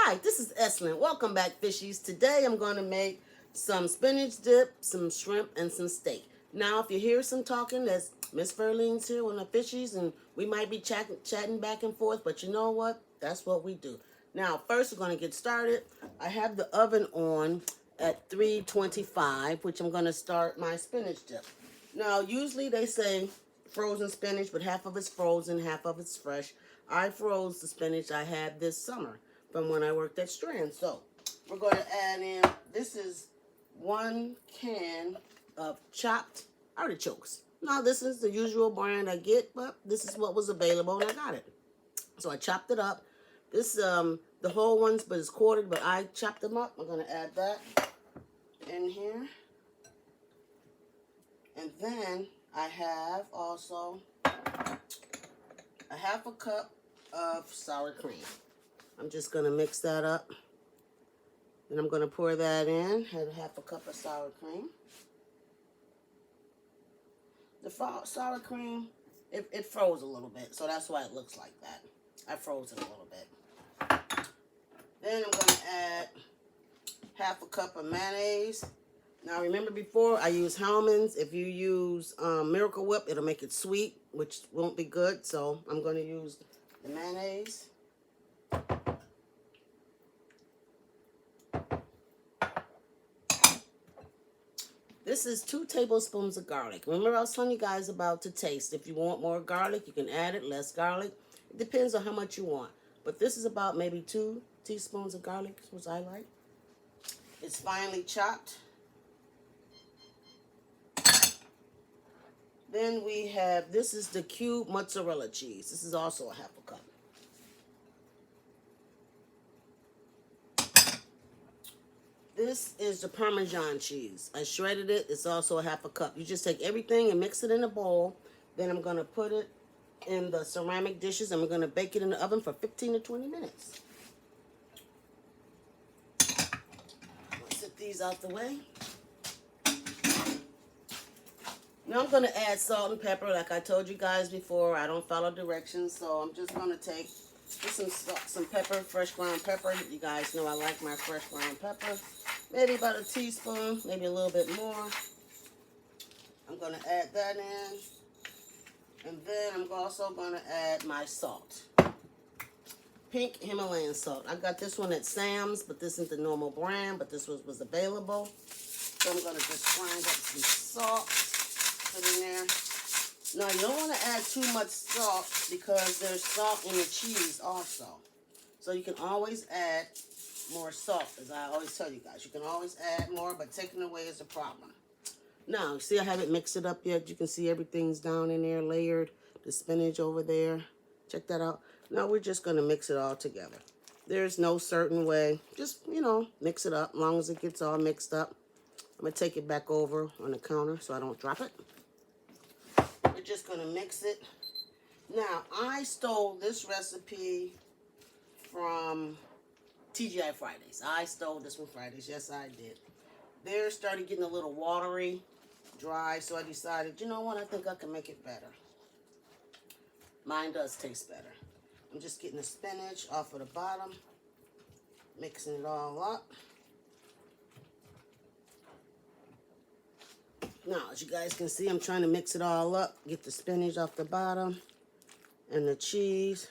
Hi, this is Eslin. Welcome back, fishies. Today I'm going to make some spinach dip, some shrimp, and some steak. Now, if you hear some talking, that's Miss Verlene's here with the fishies, and we might be chatting back and forth, but you know what? That's what we do. Now, first we're going to get started. I have the oven on at 325, which I'm going to start my spinach dip. Now, usually they say frozen spinach, but half of it's frozen, half of it's fresh. I froze the spinach I had this summer from when I worked at Strand. So we're going to add in, this is 1 can of chopped artichokes. Now this is the usual brand I get, but this is what was available and I got it. So I chopped it up. This, the whole ones, but it's quartered, but I chopped them up. I'm going to add that in here. And then I have also a half a cup of sour cream. I'm just going to mix that up. Then I'm going to pour that in. Had half a cup of sour cream. The sour cream, it froze a little bit, so that's why it looks like that. I froze it a little bit. Then I'm going to add half a cup of mayonnaise. Now remember before I used Hellmann's. If you use Miracle Whip, it'll make it sweet, which won't be good. So I'm going to use the mayonnaise. This is 2 tablespoons of garlic. Remember I was telling you guys about to taste. If you want more garlic, you can add it, less garlic. It depends on how much you want. But this is about maybe 2 teaspoons of garlic, which I like. It's finely chopped. Then we have, this is the cube mozzarella cheese. This is also a half a cup. This is the Parmesan cheese. I shredded it. It's also a half a cup. You just take everything and mix it in a bowl. Then I'm going to put it in the ceramic dishes and we're going to bake it in the oven for 15 to 20 minutes. I'll set these out the way. Now I'm going to add salt and pepper. Like I told you guys before, I don't follow directions, so I'm just going to take some pepper, fresh ground pepper. You guys know I like my fresh ground pepper. Maybe about a teaspoon, maybe a little bit more. I'm going to add that in. And then I'm also going to add my salt. Pink Himalayan salt. I got this one at Sam's, but this isn't the normal brand, but this was available. So I'm going to just grind up some salt. Put in there. Now you don't want to add too much salt because there's salt in the cheese also. So you can always add more salt, as I always tell you guys. You can always add more, but taking away is a problem. Now, you see I haven't mixed it up yet. You can see everything's down in there, layered. The spinach over there. Check that out. Now we're just going to mix it all together. There's no certain way. Just, you know, mix it up. As long as it gets all mixed up. I'm going to take it back over on the counter so I don't drop it. We're just going to mix it. Now, I stole this recipe from TGI Fridays. I stole this from Fridays. Yes, I did. Theirs started getting a little watery, dry, so I decided, you know what, I think I can make it better. Mine does taste better. I'm just getting the spinach off of the bottom, mixing it all up. Now, as you guys can see, I'm trying to mix it all up, get the spinach off the bottom, and the cheese.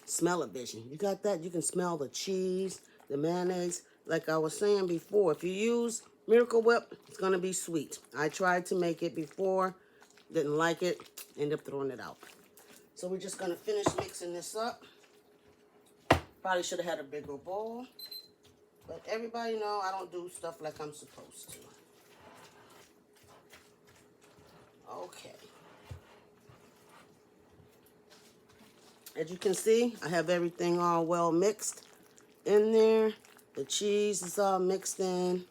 Smell it, vision. You got that? You can smell the cheese, the mayonnaise. Like I was saying before, if you use Miracle Whip, it's going to be sweet. I tried to make it before, didn't like it, ended up throwing it out. So we're just going to finish mixing this up. Probably should have had a bigger bowl. But everybody know I don't do stuff like I'm supposed to. Okay. As you can see, I have everything all well mixed in there. The cheese is all mixed in.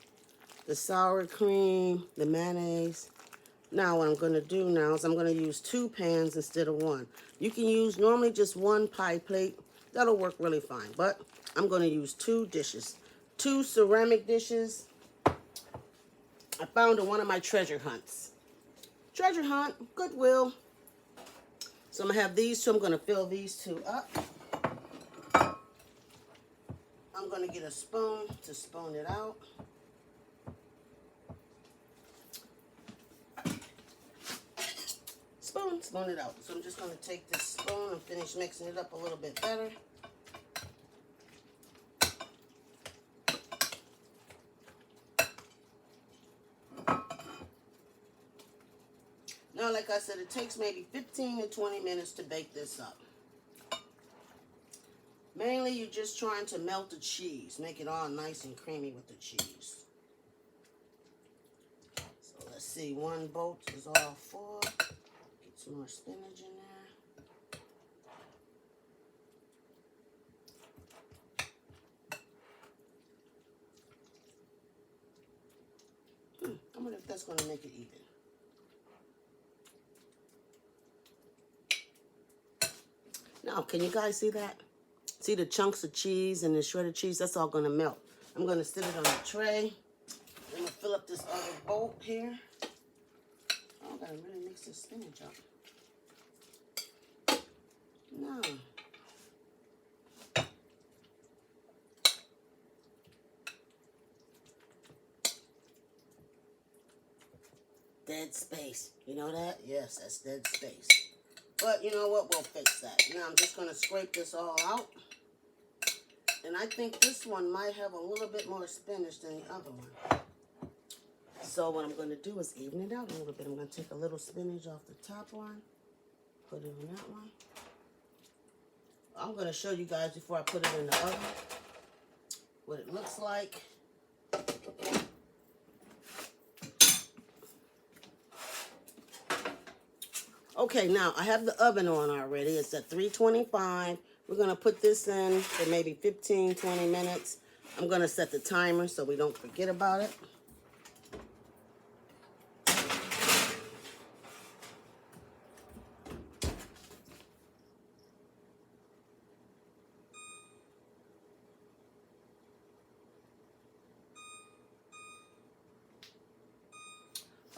The sour cream, the mayonnaise. Now what I'm going to do now is I'm going to use 2 pans instead of 1. You can use normally just 1 pie plate. That'll work really fine. But I'm going to use 2 dishes. 2 ceramic dishes. I found in one of my treasure hunts. Treasure hunt, Goodwill. So I'm going to have these 2. I'm going to fill these 2 up. going to get a spoon to spoon it out. Spoon it out. So I'm just going to take this spoon and finish mixing it up a little bit better. Now, like I said, it takes maybe 15 to 20 minutes to bake this up. Mainly, you're just trying to melt the cheese. Make it all nice and creamy with the cheese. So, let's see. One boat is all full. Get some more spinach in there. I wonder if that's going to make it even. Now, can you guys see that? See the chunks of cheese and the shredded cheese? That's all going to melt. I'm going to sit it on the tray. I'm going to fill up this other bowl here. Oh, I got to really mix this spinach up. No. Dead space. You know that? Yes, that's dead space. But you know what? We'll fix that. Now I'm just going to scrape this all out. And I think this one might have a little bit more spinach than the other one. So what I'm going to do is even it out a little bit. I'm going to take a little spinach off the top one. Put it on that one. I'm going to show you guys before I put it in the oven what it looks like. Okay, now I have the oven on already. It's at 325. We're going to put this in for maybe 15, 20 minutes. I'm going to set the timer so we don't forget about it.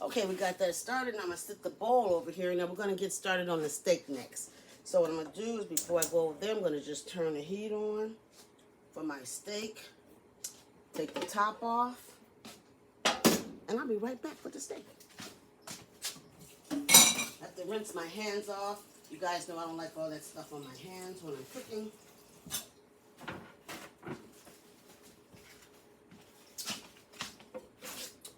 Okay, we got that started. Now I'm going to set the bowl over here, and then we're going to get started on the steak next. So what I'm going to do is before I go over there, I'm going to just turn the heat on for my steak. Take the top off, and I'll be right back with the steak. I have to rinse my hands off. You guys know I don't like all that stuff on my hands when I'm cooking.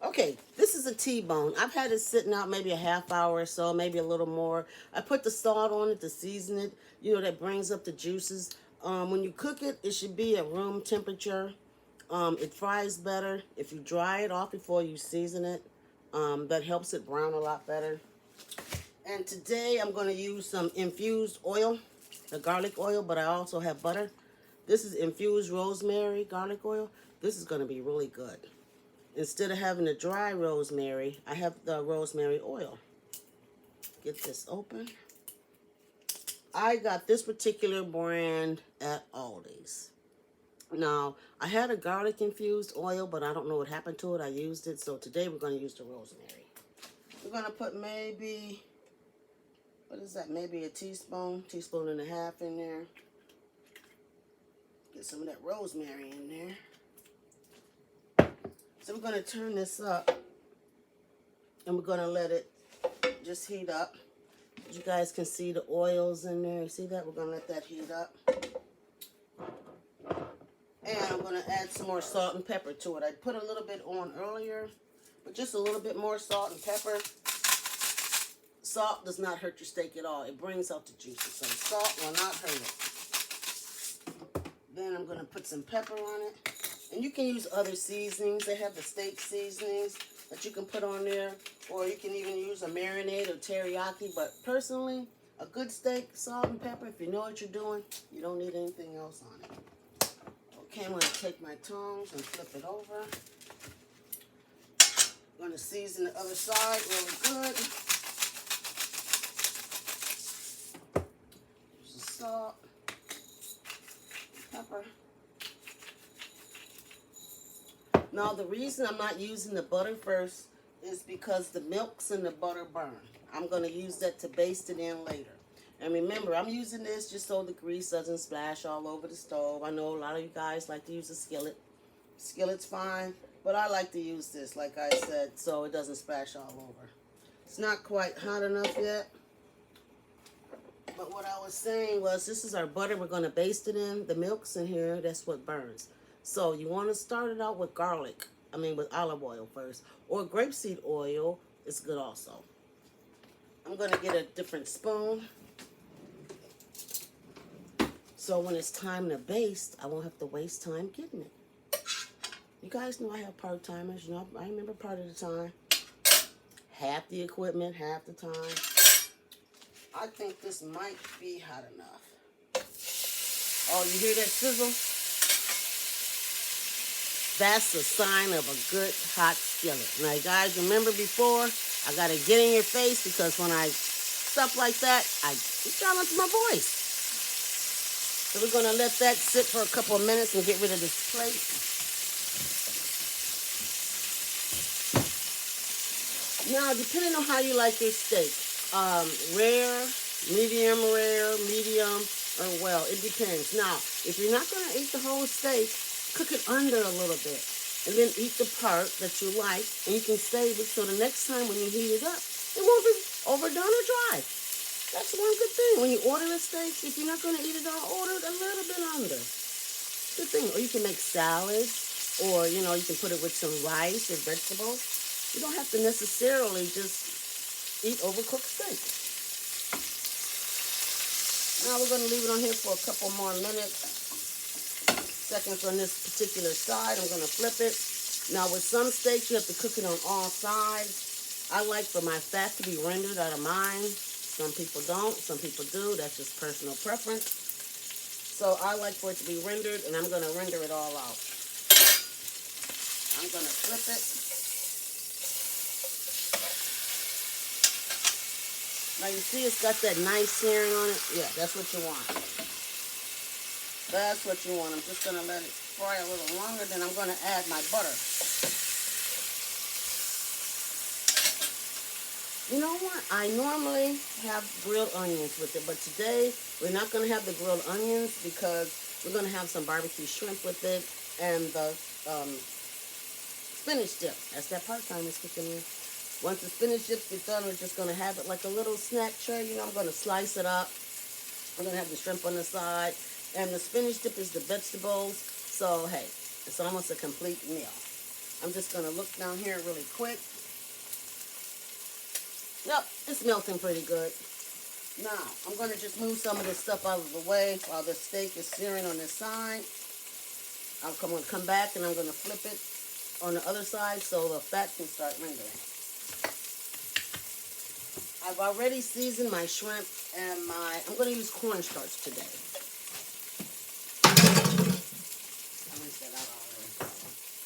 Okay, this is a T-bone. I've had it sitting out maybe a half hour or so, maybe a little more. I put the salt on it to season it. You know, that brings up the juices. When you cook it, it should be at room temperature. It fries better if you dry it off before you season it. That helps it brown a lot better. And today I'm going to use some infused oil, the garlic oil, but I also have butter. This is infused rosemary garlic oil. This is going to be really good. Instead of having the dry rosemary, I have the rosemary oil. Get this open. I got this particular brand at Aldi's. Now, I had a garlic infused oil, but I don't know what happened to it. I used it, so today we're going to use the rosemary. We're going to put maybe, what is that, maybe a teaspoon and a half in there. Get some of that rosemary in there. So we're going to turn this up, and we're going to let it just heat up. You guys can see the oils in there. See that? We're going to let that heat up. And I'm going to add some more salt and pepper to it. I put a little bit on earlier, but just a little bit more salt and pepper. Salt does not hurt your steak at all. It brings out the juices, so salt will not hurt it. Then I'm going to put some pepper on it. And you can use other seasonings. They have the steak seasonings that you can put on there. Or you can even use a marinade or teriyaki. But personally, a good steak, salt and pepper, if you know what you're doing, you don't need anything else on it. Okay, I'm going to take my tongs and flip it over. I'm going to season the other side really good. Use the salt, pepper. Now, the reason I'm not using the butter first is because the milks in the butter burn. I'm going to use that to baste it in later. And remember, I'm using this just so the grease doesn't splash all over the stove. I know a lot of you guys like to use a skillet. Skillet's fine, but I like to use this, like I said, so it doesn't splash all over. It's not quite hot enough yet. But what I was saying was, this is our butter we're going to baste it in. The milk's in here. That's what burns. So you want to start it out with garlic. With olive oil first. Or grapeseed oil is good also. I'm going to get a different spoon. So when it's time to baste, I won't have to waste time getting it. You guys know I have part-timers. You know, I remember part of the time. Half the equipment, half the time. I think this might be hot enough. Oh, you hear that sizzle? That's a sign of a good hot skillet. Now, you guys remember before, I got to get in your face because when I stuff like that, I silence my voice. So we're going to let that sit for a couple of minutes and get rid of this plate. Now, depending on how you like your steak, rare, medium, or well, it depends. Now, if you're not going to eat the whole steak, cook it under a little bit. And then eat the part that you like, and you can save it so the next time when you heat it up, it won't be overdone or dry. That's one good thing. When you order the steaks, if you're not going to eat it all, order it a little bit under. Good thing. Or you can make salads, or, you can put it with some rice or vegetables. You don't have to necessarily just eat overcooked steak. Now we're going to leave it on here for a couple more seconds on this particular side. I'm going to flip it. Now with some steaks, you have to cook it on all sides. I like for my fat to be rendered out of mine. Some people don't. Some people do. That's just personal preference. So I like for it to be rendered, and I'm going to render it all out. I'm going to flip it. Now you see it's got that nice searing on it? Yeah, that's what you want. That's what you want. I'm just going to let it fry a little longer, then I'm going to add my butter. You know what? I normally have grilled onions with it, but today we're not going to have the grilled onions because we're going to have some barbecue shrimp with it and the spinach dip. That's that part-time is kicking in. Once the spinach dip is done, we're just going to have it like a little snack tray. I'm going to slice it up. I'm going to have the shrimp on the side. And the spinach dip is the vegetables. So, hey, it's almost a complete meal. I'm just going to look down here really quick. Yep, it's melting pretty good. Now, I'm going to just move some of this stuff out of the way while the steak is searing on this side. I'm going to come back and I'm going to flip it on the other side so the fat can start rendering. I've already seasoned my shrimp and I'm going to use cornstarch today. I rinsed that out already.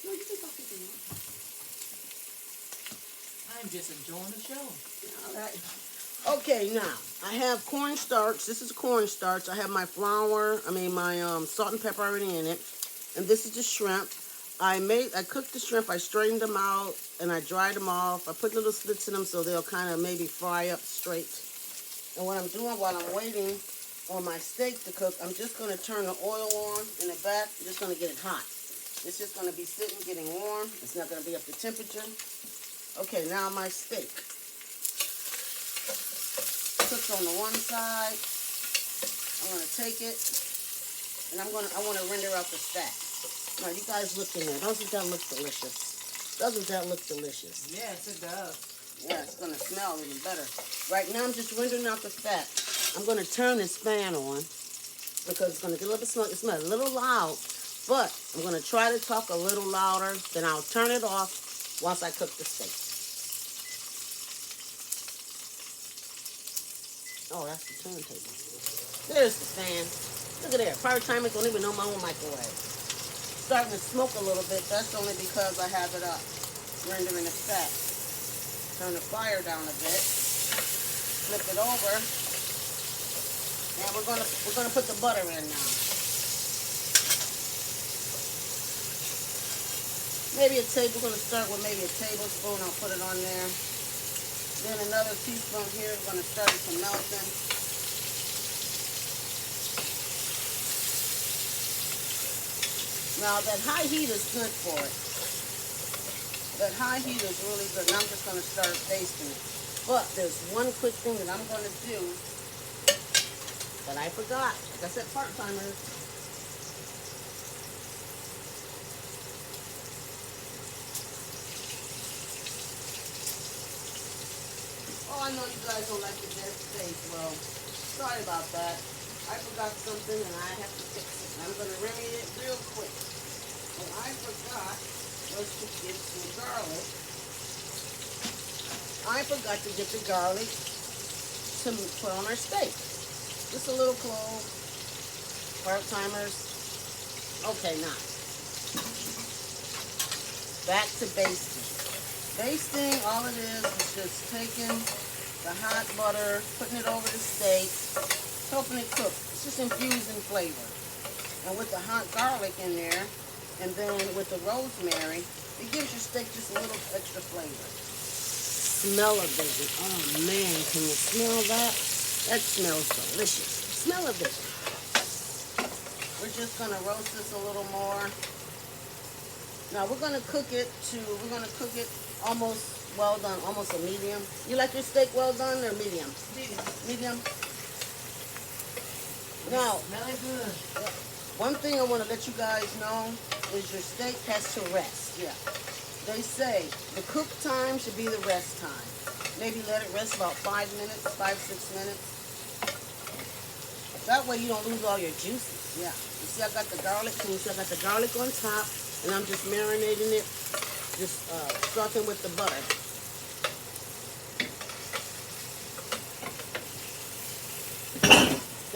No, you can talk to me. I'm just enjoying the show. All right. Okay, now, I have cornstarch. This is cornstarch. I have my flour, my salt and pepper already in it. And this is the shrimp. I cooked the shrimp, I straightened them out, and I dried them off. I put little slits in them so they'll kind of maybe fry up straight. And what I'm doing while I'm waiting on my steak to cook, I'm just going to turn the oil on in the back. I'm just going to get it hot. It's just going to be sitting, getting warm. It's not going to be up to temperature. Okay, now my steak. Cooked on the one side. I'm going to take it, and I want to render out the fat. Now, you guys look in there. Doesn't that look delicious? Doesn't that look delicious? Yes, it does. Yeah, it's going to smell even better. Right now, I'm just rendering out the fat. I'm going to turn this fan on because it's going to get a little bit smoky. It smells a little loud, but I'm going to try to talk a little louder. Then I'll turn it off once I cook the steak. Oh, that's the turntable. There's the fan. Look at there. Part-timers don't even know my own microwave. Starting to smoke a little bit. That's only because I have it up, rendering the fat. Turn the fire down a bit. Flip it over. And we're gonna put the butter in now. We're gonna start with maybe a tablespoon. I'll put it on there. Then another teaspoon here. We're gonna start it to melting. Now that high heat is good for it. That high heat is really good. And I'm just going to start basting it. But there's one quick thing that I'm going to do that I forgot. Like I said, part-timers. Oh, I know you guys don't like the dead space. Well, sorry about that. I forgot something and I have to fix it. And I'm going to remedy it real quick. What I forgot was to get some garlic. I forgot to get the garlic to put on our steak. Just a little clove. Part-timers. Okay, now. Back to basting. Basting, all it is just taking the hot butter, putting it over the steak, helping it cook. It's just infusing flavor. And with the hot garlic in there, and then with the rosemary, it gives your steak just a little extra flavor. Smell of bacon. Oh man, can you smell that? That smells delicious. Smell of bacon. We're just gonna roast this a little more. Now we're gonna cook it almost well done, almost a medium. You like your steak well done or medium? Medium. Medium. Now, Smelling good. one thing I want to let you guys know is your steak has to rest. Yeah. They say the cook time should be the rest time. Maybe let it rest about 5 minutes, 5-6 minutes. That way you don't lose all your juices. Yeah. You see I got the garlic. Can you see I got the garlic on top, and I'm just marinating it, just sauteing with the butter.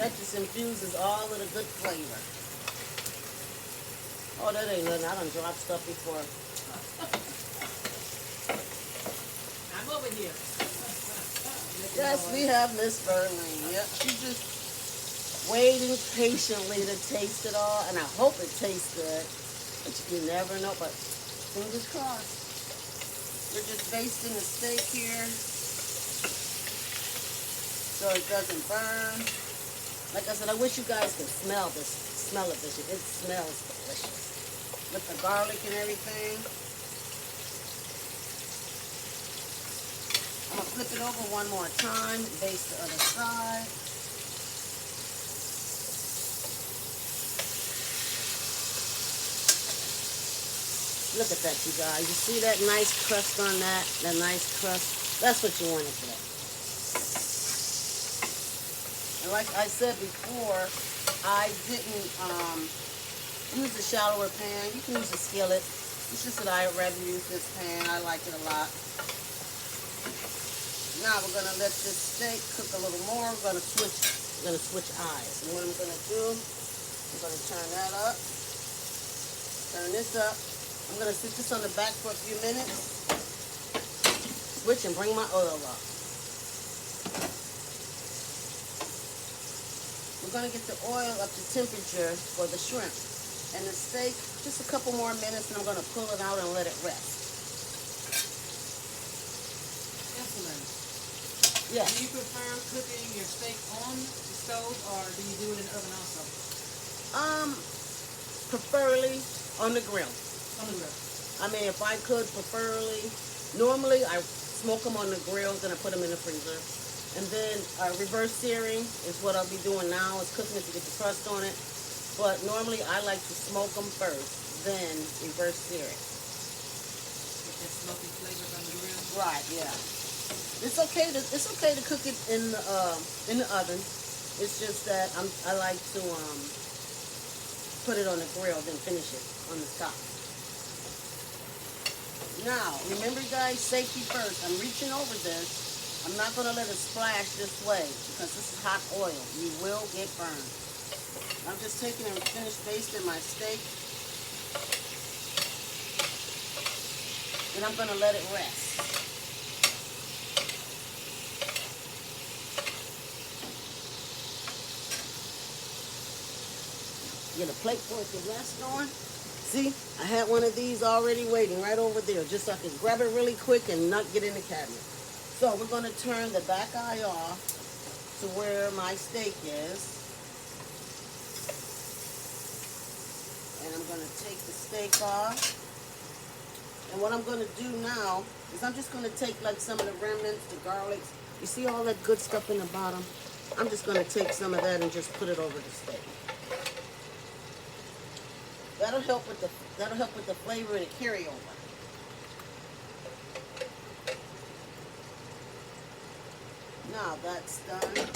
That just infuses all of the good flavor. Oh, that ain't nothing. I done dropped stuff before. I'm over here. Yes, we have Miss Verlaine. Yep, she's just waiting patiently to taste it all, and I hope it tastes good. But you never know. But fingers crossed. We're just basting the steak here so it doesn't burn. Like I said, I wish you guys could smell of this. It smells delicious with the garlic and everything. I'm gonna flip it over one more time, baste the other side. Look at that, you guys. You see that nice crust on that? That nice crust? That's what you want to get. And like I said before, I didn't use a shallower pan. You can use a skillet. It's just that I'd rather use this pan. I like it a lot. Now we're gonna let this steak cook a little more. We're gonna switch eyes. And what I'm gonna do, I'm gonna turn that up. Turn this up. I'm gonna sit this on the back for a few minutes. Switch and bring my oil up. We're gonna get the oil up to temperature for the shrimp. And the steak, just a couple more minutes, and I'm gonna pull it out and let it rest. Excellent. Yes. Do you prefer cooking your steak on the stove, or do you do it in the oven also? Preferably on the grill. On the grill. I mean, if I could, preferably. Normally, I smoke them on the grill, then I put them in the freezer. And then reverse searing is what I'll be doing now. Is cooking it to get the crust on it. But normally, I like to smoke them first, then reverse sear it. Get that smoky flavor from the grill. Right, yeah. It's okay to cook it in the oven. It's just that I like to put it on the grill, then finish it on the top. Now, remember guys, safety first. I'm reaching over this. I'm not going to let it splash this way because this is hot oil. You will get burned. I'm just taking and finished basting my steak. And I'm going to let it rest. Get a plate for it to rest on. See, I had one of these already waiting right over there, just so I could grab it really quick and not get in the cabinet. So we're going to turn the back eye off to where my steak is. And I'm going going to take the steak off. And what I'm going to do now is I'm just going to take like some of the remnants, the garlics. You see all that good stuff in the bottom? I'm just going to take some of that and just put it over the steak. That'll help with the flavor and the carryover. Now that's done.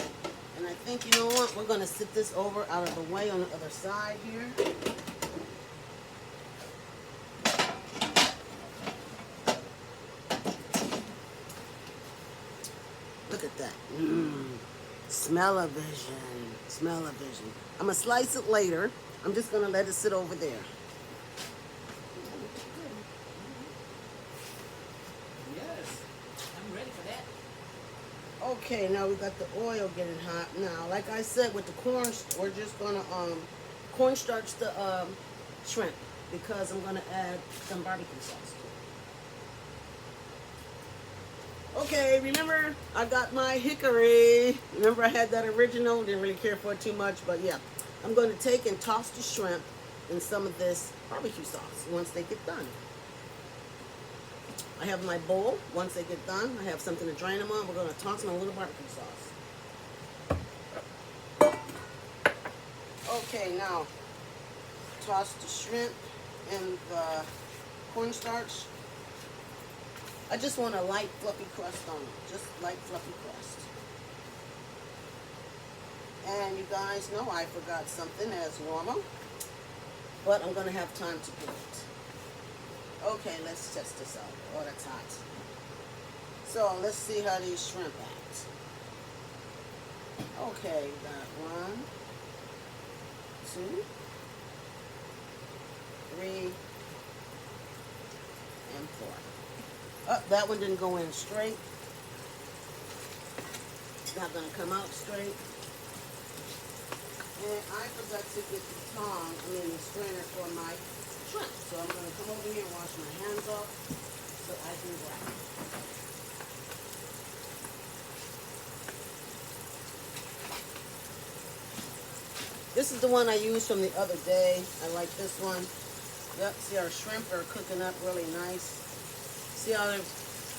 And I think, you know what, we're going to sit this over out of the way on the other side here. Look at that. Smell-o-vision. Smell-o-vision. I'm going to slice it later. I'm just going to let it sit over there. Yes, I'm ready for that. Okay, now we got the oil getting hot. Now, like I said, with the corn, we're just going to cornstarch the shrimp because I'm going to add some barbecue sauce to it. Okay, remember, I got my hickory. Remember I had that original, didn't really care for it too much, but yeah. I'm going to take and toss the shrimp in some of this barbecue sauce once they get done. I have my bowl. Once they get done, I have something to drain them on. We're going to toss them in a little barbecue sauce. Okay, now toss the shrimp and the cornstarch. I just want a light fluffy crust on them. Just light fluffy crust. And you guys know I forgot something as normal, but I'm going to have time to do it. Okay, let's test this out. Oh, that's hot. So let's see how these shrimp act. Okay, got 1, 2, 3, and 4. Oh, that one didn't go in straight. It's not going to come out straight. And I forgot to get the strainer for my shrimp. So I'm going to come over here and wash my hands off so I can grab it. This is the one I used from the other day. I like this one. Yep, see our shrimp are cooking up really nice. See how they're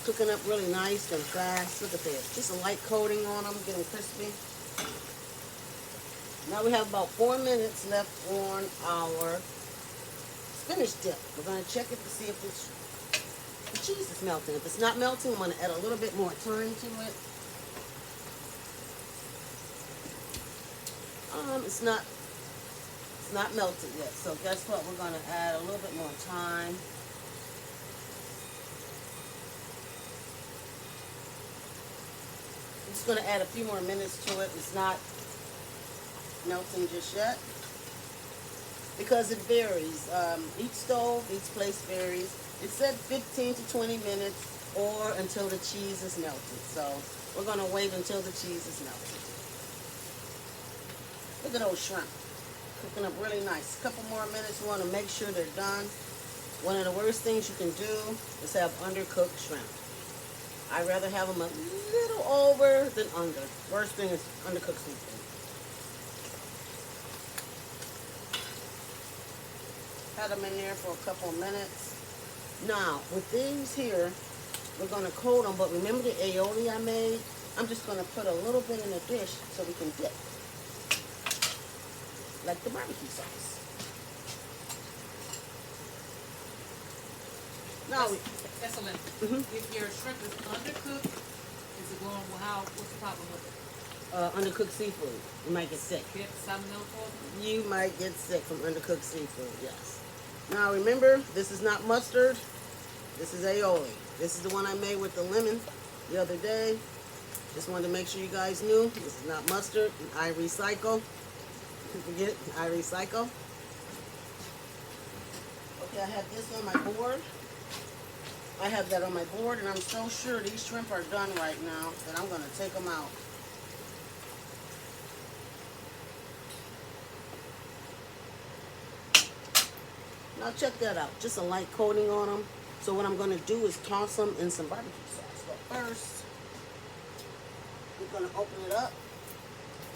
cooking up really nice and fast. Look at this. Just a light coating on them, getting crispy. Now we have about 4 minutes left on our spinach dip. We're going to check it to see if the cheese is melting. If it's not melting, I'm going to add a little bit more time to it. It's not melted yet. So guess what? We're going to add a little bit more time. I'm just going to add a few more minutes to it. It's not melting just yet because it varies. Each stove, each place varies. It said 15 to 20 minutes or until the cheese is melted. So we're going to wait until the cheese is melted. Look at those shrimp cooking up really nice. A couple more minutes. We want to make sure they're done. One of the worst things you can do is have undercooked shrimp. I'd rather have them a little over than under. Worst thing is undercooked seafood. Had them in there for a couple of minutes. Now, with these here, we're going to coat them, but remember the aioli I made? I'm just going to put a little bit in a dish so we can dip. Like the barbecue sauce. Now Excellent. If your shrimp is undercooked, is it going, what's the problem with it? Undercooked seafood. You might get sick. Get salmonella poisoning? You might get sick from undercooked seafood, yes. Now remember, this is not mustard. This is aioli. This is the one I made with the lemon the other day. Just wanted to make sure you guys knew. This is not mustard. I recycle. Forget it. I recycle. Okay, I have this on my board. I have that on my board, and I'm so sure these shrimp are done right now that I'm going to take them out. Now check that out. Just a light coating on them. So what I'm going to do is toss them in some barbecue sauce. But first, we're going to open it up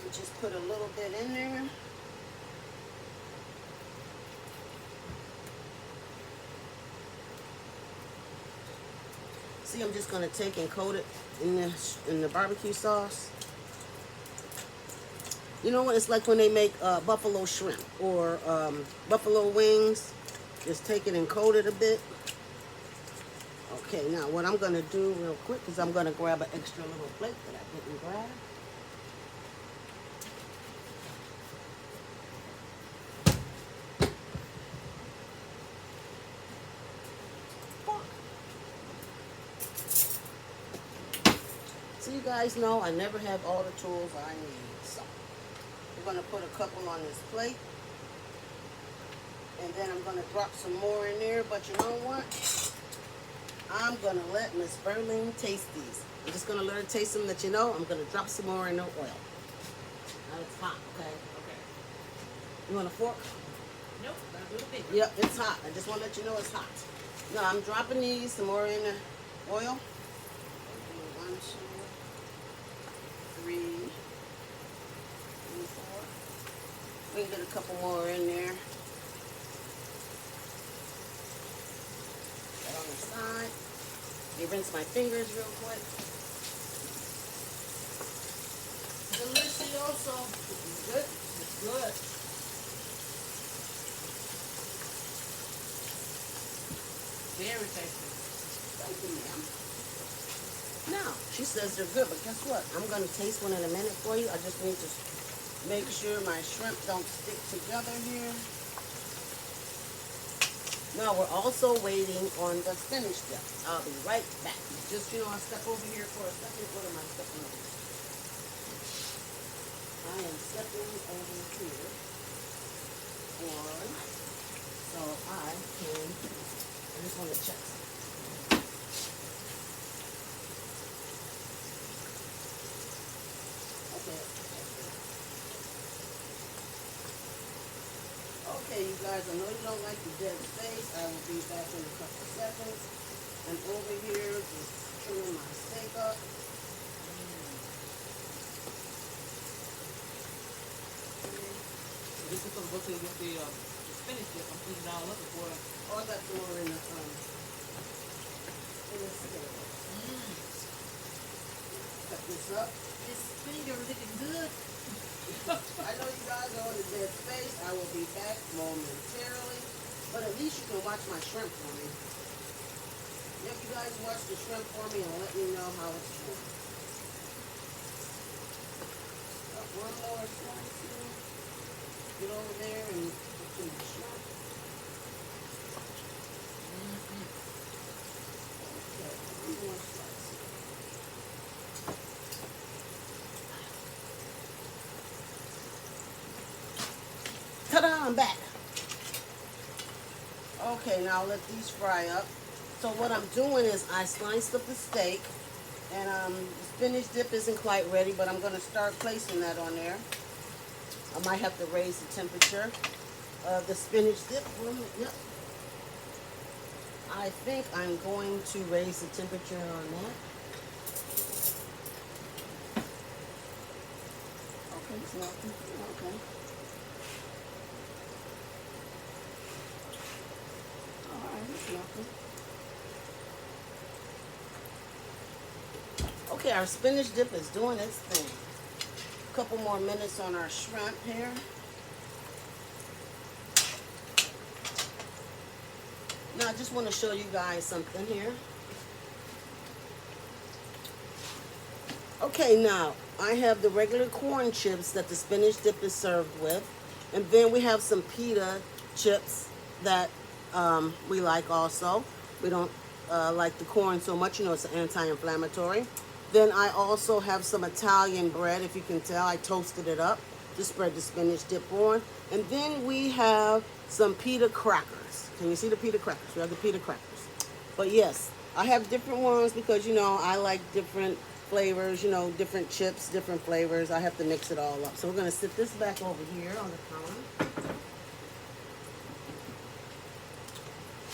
and just put a little bit in there. See, I'm just gonna take and coat it in the barbecue sauce. You know what? It's like when they make buffalo shrimp or buffalo wings. Just take it and coat it a bit. Okay, now what I'm gonna do real quick is I'm gonna grab an extra little plate that I didn't grab. So you guys know I never have all the tools I need. So we're gonna put a couple on this plate. And then I'm gonna drop some more in there, but you know what? I'm gonna let Miss Berlin taste these. I'm just gonna let her taste them, that you know. I'm gonna drop some more in the oil. Now it's hot, okay? Okay. You want a fork? Nope, gotta do the big one. Yep, it's hot. I just wanna let you know it's hot. Now I'm dropping these some more in the oil. 1, 2, 3, 4. We can get a couple more in there. On the side. Let me rinse my fingers real quick. Delicioso. This is good. It's good. Very tasty. Thank you, ma'am. Now, she says they're good, but guess what? I'm going to taste one in a minute for you. I just need to make sure my shrimp don't stick together here. Now we're also waiting on the spinach dip. I'll be right back. Just, you know, I'll step over here for a second. What am I stepping over? I am stepping over here on, so I just want to check something. Okay. Okay, you guys, I know you don't like the dead space. I will be back in a couple seconds. And over here, just trimming my steak up. This is gonna go to with the spinach dip. I'm putting it all up before. Oh, I got some more in the steak. Cut this up. This spinach are looking good. I know you guys are on the dead space. I will be back momentarily. But at least you can watch my shrimp for me. If you guys watch the shrimp for me and let me know how it's doing. Got one more slice here. Get over there and put some shrimp. Okay, one more slice. Ta-da, I'm back. Okay, now let these fry up. So what I'm doing is I sliced up the steak, and the spinach dip isn't quite ready, but I'm going to start placing that on there. I might have to raise the temperature of the spinach dip. Yep. I think I'm going to raise the temperature on that. Okay, it's melting. Okay. Alright, it's melting. Okay, our spinach dip is doing its thing. A couple more minutes on our shrimp here. Now I just want to show you guys something here. Okay, now I have the regular corn chips that the spinach dip is served with. And then we have some pita chips that we like also. We don't like the corn so much, you know, it's anti-inflammatory. Then I also have some Italian bread. If you can tell, I toasted it up to spread the spinach dip on. And then we have some pita crackers. Can you see the pita crackers? We have the pita crackers. But yes, I have different ones because, you know, I like different flavors, you know, different chips, different flavors. I have to mix it all up. So we're going to sit this back over here on the counter.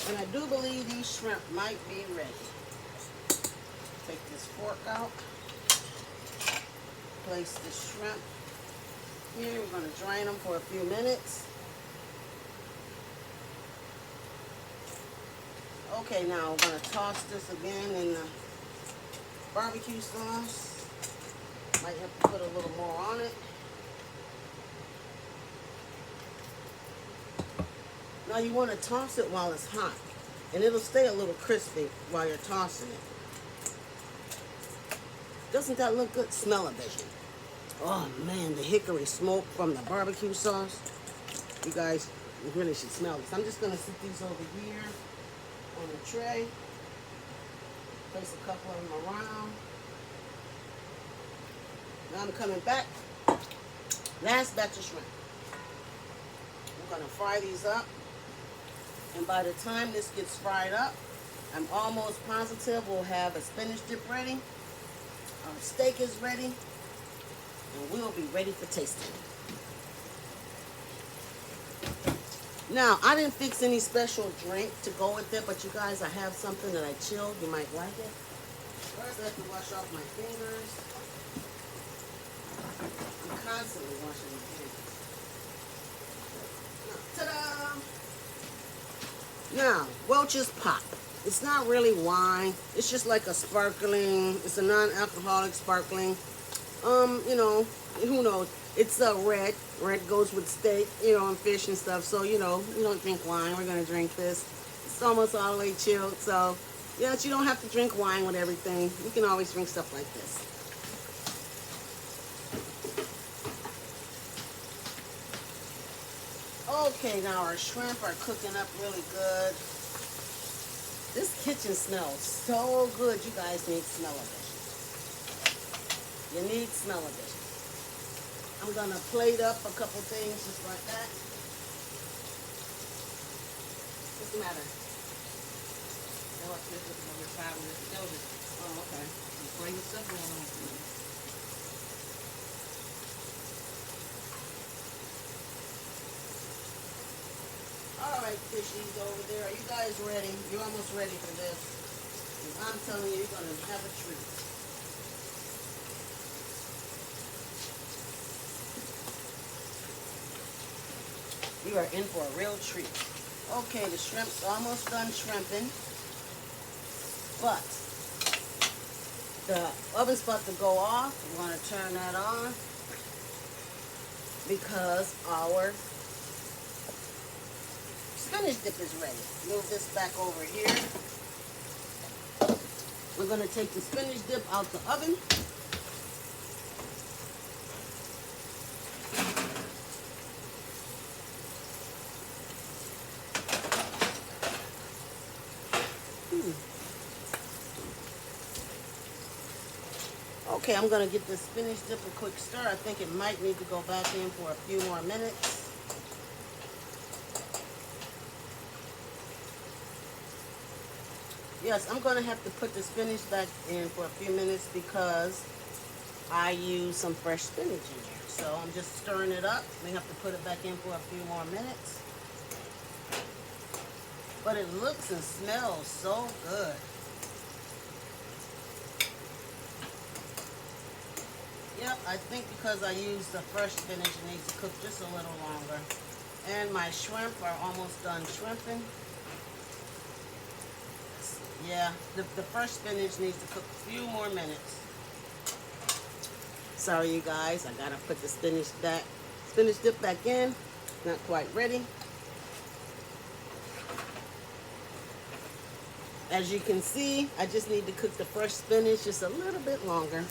And I do believe these shrimp might be ready. Take this fork out. Place the shrimp here. We're going to drain them for a few minutes. Okay, now we're going to toss this again in the barbecue sauce. Might have to put a little more on it. Now you want to toss it while it's hot, and it'll stay a little crispy while you're tossing it. Doesn't that look good? Smell-o-vision. Oh man, the hickory smoke from the barbecue sauce. You guys, you really should smell this. I'm just gonna sit these over here on the tray. Place a couple of them around. Now I'm coming back. Last batch of shrimp. I'm gonna fry these up. And by the time this gets fried up, I'm almost positive we'll have a spinach dip ready. Our steak is ready. And we'll be ready for tasting. Now, I didn't fix any special drink to go with it, but you guys, I have something that I chilled. You might like it. First, I have to wash off my fingers. I'm constantly washing my fingers. Ta-da! Now, Welch's Pop. It's not really wine. It's just like a sparkling. It's a non-alcoholic sparkling. You know, who knows? It's red. Red goes with steak, you know, and fish and stuff. So, you know, we don't drink wine. We're going to drink this. It's almost all the way chilled. So, yes, you don't have to drink wine with everything. You can always drink stuff like this. Okay, now our shrimp are cooking up really good. This kitchen smells so good. You guys need smell-o-vision. You need smell-o-vision. I'm going to plate up a couple things just like that. What's the matter? Oh, it's just looking over 5 minutes ago. Oh, okay. Some crazy stuff going on. All right, fishies over there. Are you guys ready? You're almost ready for this. I'm telling you, you're going to have a treat. You are in for a real treat. Okay, the shrimp's almost done shrimping. But the oven's about to go off. I'm going to turn that on because our spinach dip is ready. Move this back over here. We're going to take the spinach dip out the oven. Okay, I'm going to give the spinach dip a quick stir. I think it might need to go back in for a few more minutes. Yes, I'm going to have to put the spinach back in for a few minutes because I use some fresh spinach in here. So I'm just stirring it up. We have to put it back in for a few more minutes. But it looks and smells so good. Yep, I think because I used the fresh spinach, it needs to cook just a little longer. And my shrimp are almost done shrimping. Yeah, the fresh spinach needs to cook a few more minutes. Sorry, you guys, I gotta put the spinach dip back in. Not quite ready. As you can see, I just need to cook the fresh spinach just a little bit longer.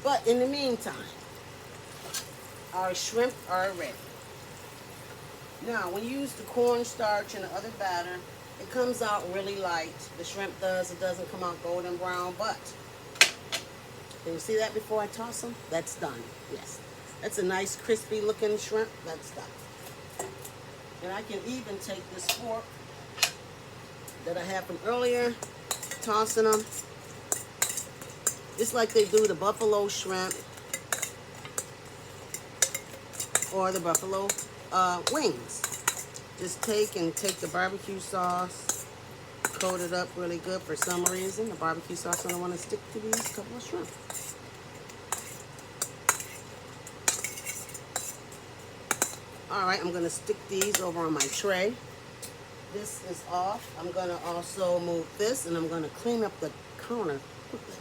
But in the meantime, our shrimp are ready. Now, when you use the cornstarch and the other batter, it comes out really light. The shrimp does. It doesn't come out golden brown, but can you see that before I toss them? That's done. Yes. That's a nice crispy looking shrimp. That's done. And I can even take this fork that I had from earlier, tossing them. Just like they do the buffalo shrimp or the buffalo wings. Just take the barbecue sauce, coat it up really good. For some reason, the barbecue sauce I don't want to stick to these couple of shrimp. All right, I'm going to stick these over on my tray. this is off, I'm gonna also move this, and I'm gonna clean up the counter quickly.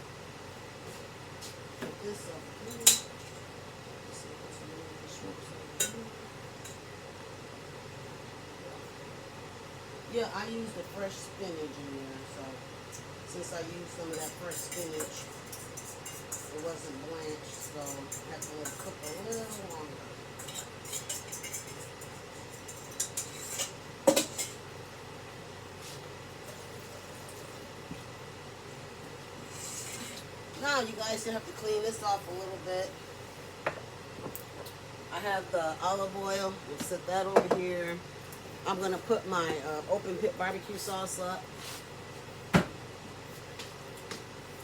Put this up here. Let's see what's in the shrimps over here. Yeah, I used the fresh spinach in there, so since I used some of that fresh spinach, it wasn't blanched, so I have to let it cook a little longer. Now you guys have to clean this off a little bit. I have the olive oil. We'll set that over here. I'm going to put my open pit barbecue sauce up.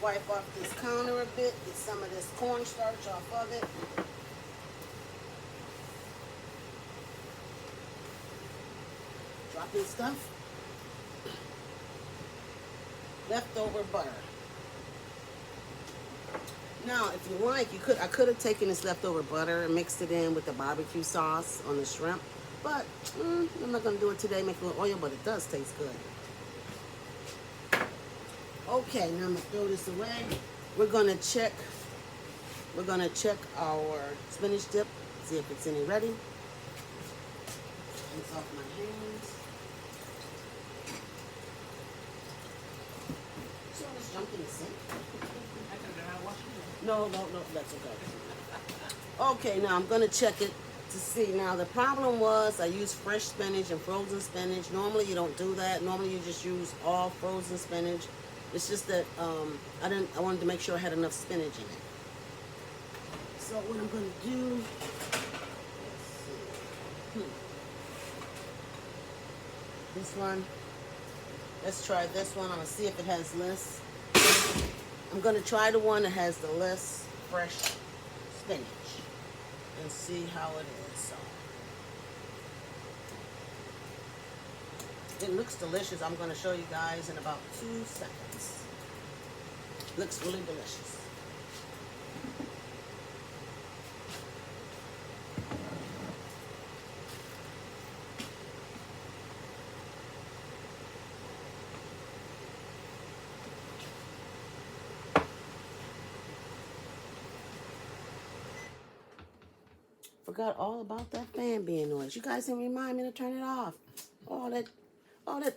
Wipe off this counter a bit. Get some of this cornstarch off of it. Dropping stuff. Leftover butter. Now, if you like, I could have taken this leftover butter and mixed it in with the barbecue sauce on the shrimp, but I'm not gonna do it today. Make a little oil, but it does taste good. Okay, now I'm gonna throw this away. We're gonna check our spinach dip, see if it's any ready. Rinse off my hands. So let's jump in the sink. No, that's okay. Okay, now I'm going to check it to see. Now, the problem was I used fresh spinach and frozen spinach. Normally, you don't do that. Normally, you just use all frozen spinach. It's just that I wanted to make sure I had enough spinach in it. So what I'm going to do, let's see. This one, let's try this one. I'm going to see if it has less. I'm going to try the one that has the less fresh spinach and see how it is. So, it looks delicious. I'm going to show you guys in about 2 seconds. Looks really delicious. Forgot all about that fan being noise. You guys didn't remind me to turn it off. All that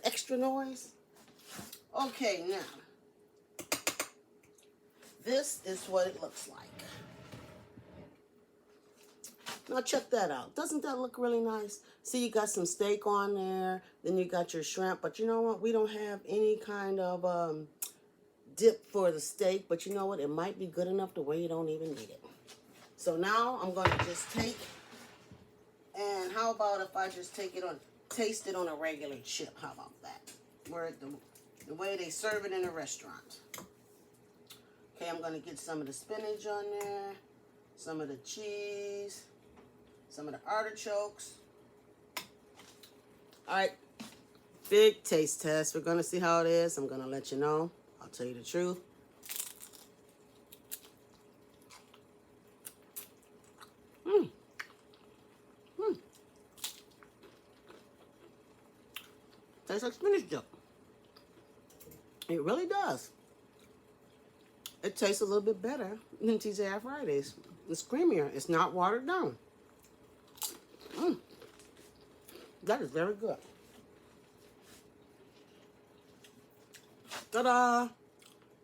extra noise. Okay, now this is what it looks like. Now check that out. Doesn't that look really nice? See, you got some steak on there, then you got your shrimp, but you know what? We don't have any kind of dip for the steak, but you know what? It might be good enough to where you don't even need it. So now I'm going to just take, and how about if I just taste it on a regular chip? How about that? Where the way they serve it in a restaurant. Okay, I'm going to get some of the spinach on there, some of the cheese, some of the artichokes. All right, big taste test. We're going to see how it is. I'm going to let you know. I'll tell you the truth. Tastes like spinach dip. It really does. It tastes a little bit better than TGI Fridays. It's creamier. It's not watered down. That is very good. Ta-da!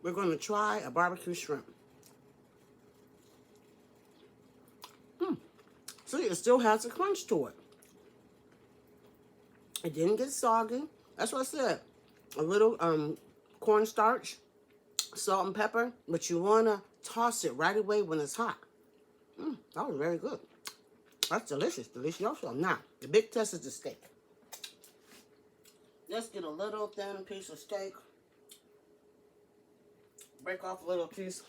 We're going to try a barbecue shrimp. See, it still has a crunch to it. It didn't get soggy. That's what I said. A little cornstarch, salt and pepper, but you want to toss it right away when it's hot. That was very good. That's delicious. Delicioso. Now, the big test is the steak. Let's get a little thin piece of steak. Break off a little piece.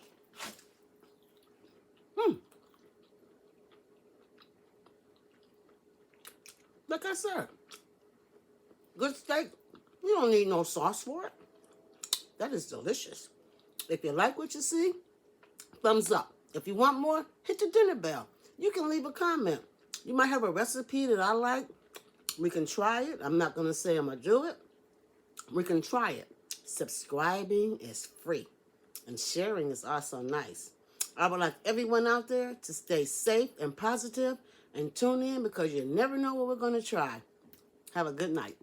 Like I said, good steak. You don't need no sauce for it. That is delicious. If you like what you see, thumbs up. If you want more, hit the dinner bell. You can leave a comment. You might have a recipe that I like We can try it. I'm not going to say I'm going to do it. We can try it. Subscribing is free. And sharing is also nice. I would like everyone out there to stay safe and positive and tune in because you never know what we're going to try. Have a good night.